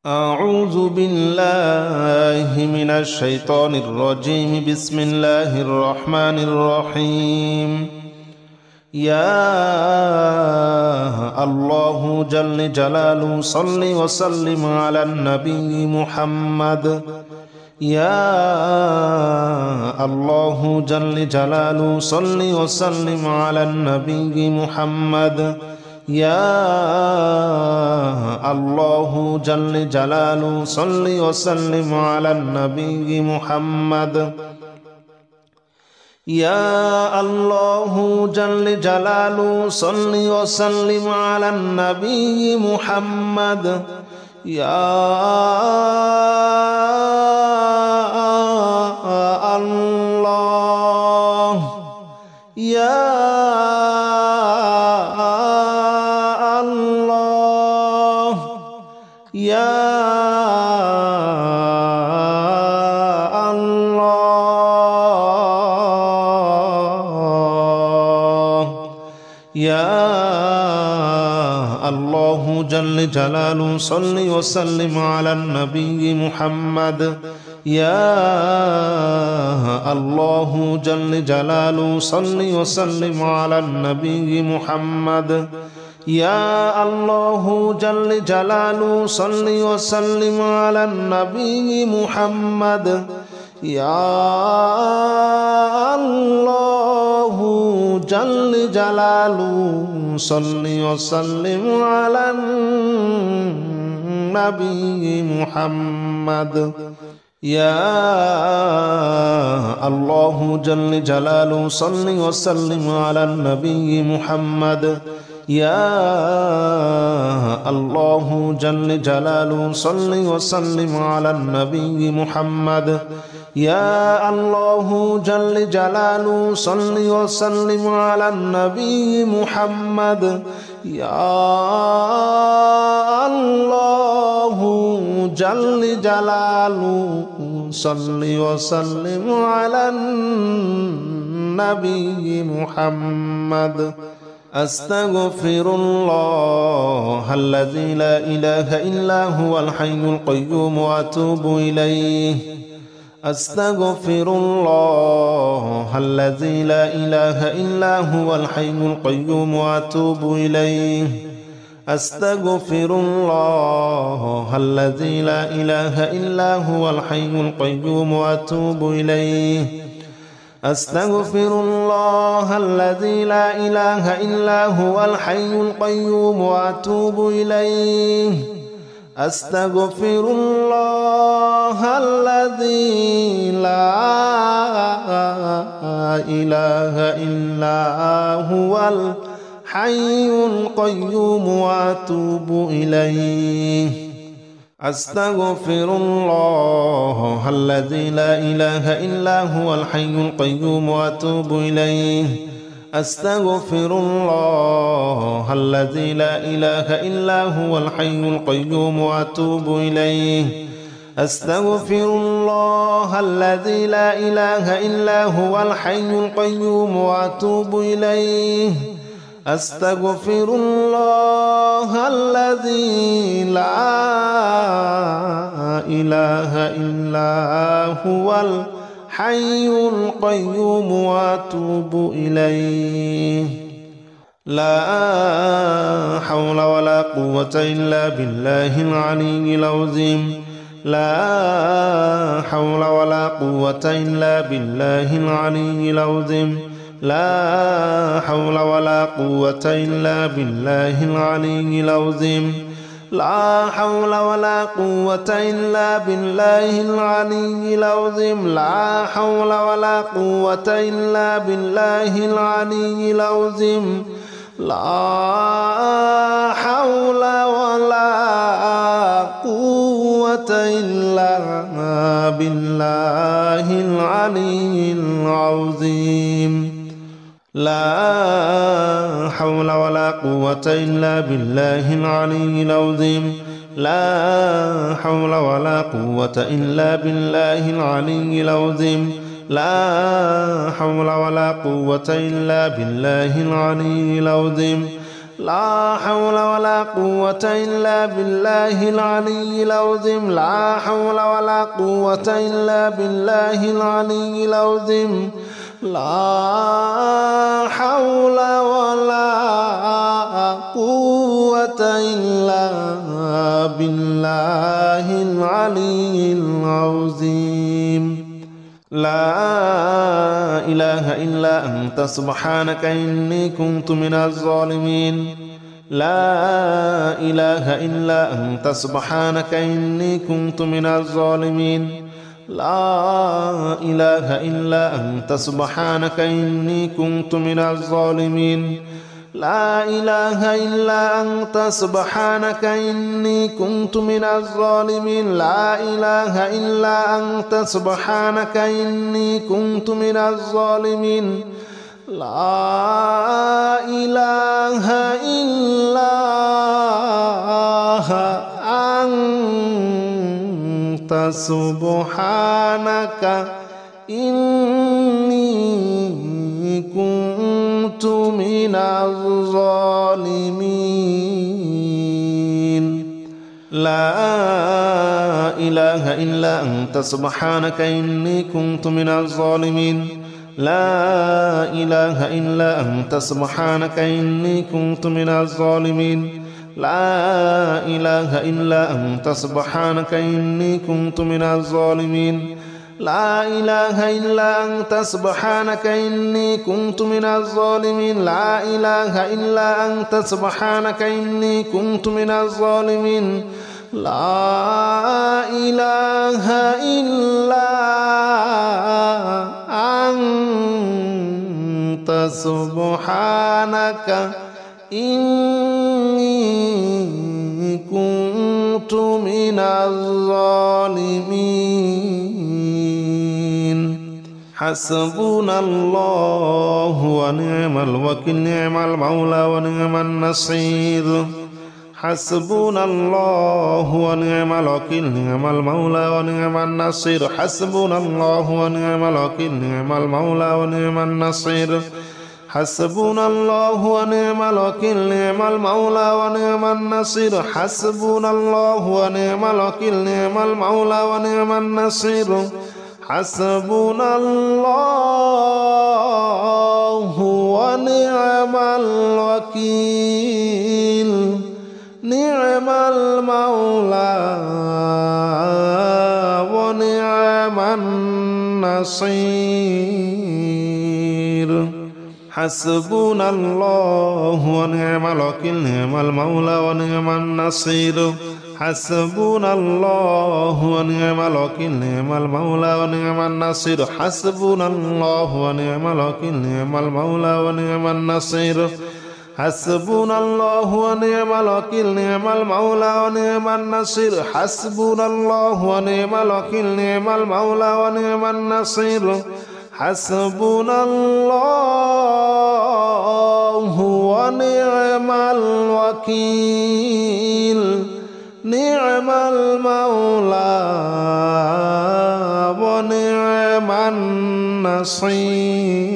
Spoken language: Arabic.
أعوذ بالله من الشيطان الرجيم. بسم الله الرحمن الرحيم. يا الله جل جلاله صل وسلم على النبي محمد. يا الله جل جلاله صل وسلم على النبي محمد. يا الله جل جلاله صل وسلم على النبي محمد. يا الله جل جلاله صل وسلم على النبي محمد. يا الله يا يا الله يا الله جل جلاله صل وسلم على النبي محمد. يا الله جل جلاله صل وسلم على النبي محمد. يا الله جل جلاله صل وسلم على النبي محمد. يا الله جل جلاله صل وسلم على النبي محمد. يا الله جل جلاله صل وسلم على النبي محمد. يا الله جل جلاله صل وسلم على النبي محمد. يا الله جل جلاله صل وسلم على النبي محمد. يا الله جل جلاله صل وسلم على النبي محمد. أستغفر الله الذي لا إله إلا هو الحي القيوم وأتوب إليه. أستغفر الله الذي لا إله إلا هو الحي القيوم وأتوب إليه. أستغفر الله الذي لا إله إلا هو الحي القيوم وأتوب إليه. أستغفر الله الذي لا إله إلا هو الحي القيوم وأتوب إليه. أستغفر الله الذي لا إله إلا هو الحي القيوم وأتوب إليه. أستغفر الله الذي لا إله إلا هو الحي القيوم وأتوب إليه. أستغفر الله الذي لا إله إلا هو الحي القيوم وأتوب إليه. أستغفر الله الذي لا إله إلا هو الحي القيوم وأتوب إليه. أستغفر الله الذي لا إله إلا هو الحي القيوم وأتوب إليه. لا حول ولا قوة إلا بالله العلي العظيم. لا حول ولا قوة إلا بالله العلي العظيم. لا حول ولا قوة إلا بالله العلي العظيم. لا حول ولا قوة إلا بالله العلي العظيم. لا حول ولا قوة إلا بالله العلي العظيم. لا حول ولا قوة إلا بالله العلي العظيم. لا حول ولا قوة إلا بالله العلي العظيم. لا حول ولا قوة إلا بالله العلي العظيم. لا حول ولا قوة إلا بالله العلي العظيم. لا حول ولا قوة إلا بالله العلي العظيم لا حول ولا قوة إلا بالله العلي العظيم لا حول ولا قوة إلا بالله العلي العظيم لا إله إلا أنت سبحانك إني كنت من الظالمين لا إله إلا أنت سبحانك إني كنت من الظالمين لا إله إلا أنت سبحانك إني كنت من الظالمين لا إله إلا أنت سبحانك إني كنت من الظالمين لا إله إلا أنت سبحانك إني كنت من الظالمين لا إله إلا أنت سبحانك إني كنت من الظالمين لا إله إلا أنت سبحانك إني كنت من الظالمين لا إله إلا أنت سبحانك إني كنت من الظالمين لا إله إلا أنت سبحانك إني كنت من الظالمين لا إله إلا أنت سبحانك إني كنت من الظالمين لا إله إلا أنت سبحانك إني كنت من الظالمين لا إله إلا أنت سبحانك إني كنت من الظالمين حسبنا الله ونعم الوكيل نعم المولى ونعم النصير حسبنا الله ونعم الوكيل نعم المولى ونعم النصير حسبنا الله ونعم الوكيل نعم المولى ونعم النصير حسبنا الله ونعم الوكيل نعم المولى ونعم النصير حسبنا الله ونعم الوكيل نعم المولى ونعم النصير حسبنا الله ونعم الوكيل نعم المولى ونعم النصير حسبنا الله ونعم الوكيل نعم المولى ونعم النصير حسبنا الله ونعم الوكيل نعم المولى ونعم النصير حسبنا الله ونعم الوكيل نعم المولى ونعم النصير حسبنا الله ونعم الوكيل نعم المولى ونعم النصير حسبنا الله ونعم الوكيل نعم المولى ونعم النصير حسبنا الله ونعم الوكيل نعم المولى ونعم النصير